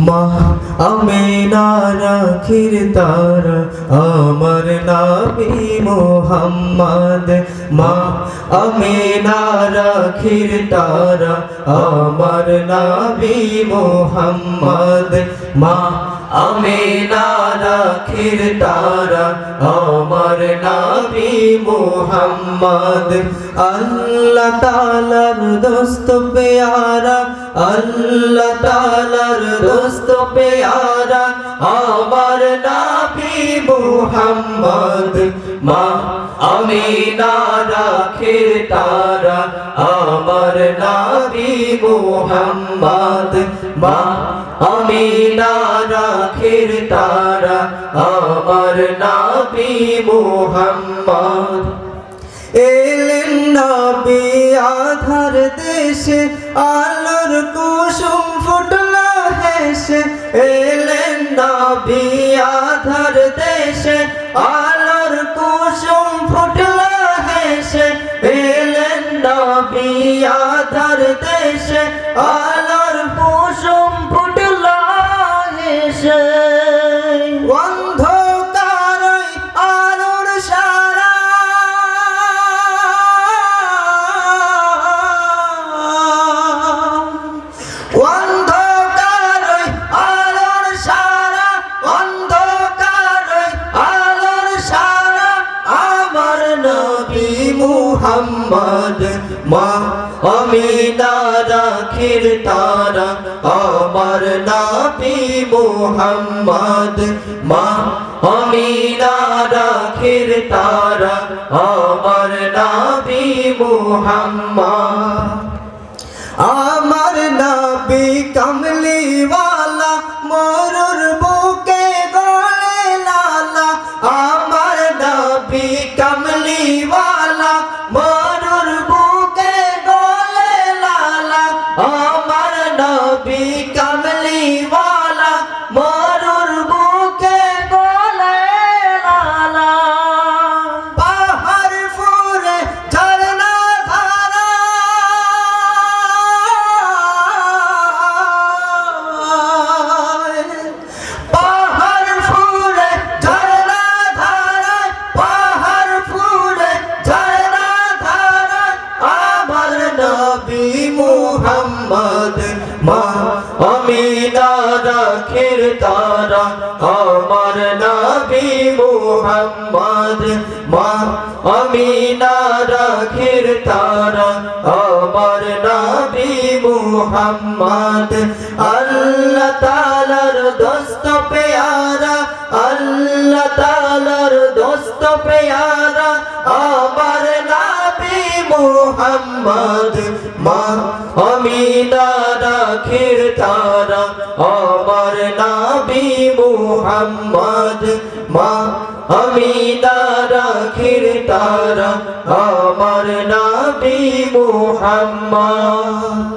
মা আমিনার আখির তারা আমার নবী মুহাম্মদ। মা আমিনার আখির তারা আমার নবী মুহাম্মদ। মা আমিনার আখির তারা আমার নবী মুহাম্মদ। আল্লাহ তাআলার দোস্ত প্যারা, আল্লাহ তাআলার দোস্ত প্যারা আমার নবী মুহাম্মদ। মা আমিনার আখির তারা আমার নবী মুহাম্মদ। মা আমিনার আখির তারা আমার নবী মুহাম্মদ। এলেন নবী আধার দেশে, আলোর কুসুম ফুটল হেসে। এলেন নবী আধার দেশে, আলোর কুসুম ফুটল হেসে। এলেন নবী আধার দেশে, আলোর কুসুম ফুটল হেসে। অন্ধকারই আলোর সারা, অন্ধকারই আলোর সারা, অন্ধকারই আলোর সারা আমার নবী মুহাম্মদ। মা আমিনার আখির তারা আমার নবী মুহাম্মদ। মা আমিনার আখির তারা আমার নবী মুহাম্মদ। আমার নবী কমলিওয়ালা মরুর বুকে গলে লালা। আমার নবী কমলিওয়ালা মরুর বুকে গলে লালা। আমার নবী কমলিওয়ালা মরুর বুকে গলে লালা। পাহাড় ফুরে ঝরনা ধারা, পাহাড় ফুরে ঝরনা ধারা, পাহাড় ফুরে ঝরনা ধারা আমার নবী মুহাম্মদ। মা আমিনার আখির তারা আমার নবী মুহাম্মদ। মা আমিনার আখির তারা আমার নবী মুহাম্মদ। আল্লাহ তাআলার দোস্ত প্যারা, আল্লাহ তাআলার দোস্ত প্যারা আমার নবী মুহাম্মদ। মা আমিনার আখির তারা আমার নবী মুহাম্মদ। মা আমিনার আখির তারা আমার নবী মুহাম্মদ।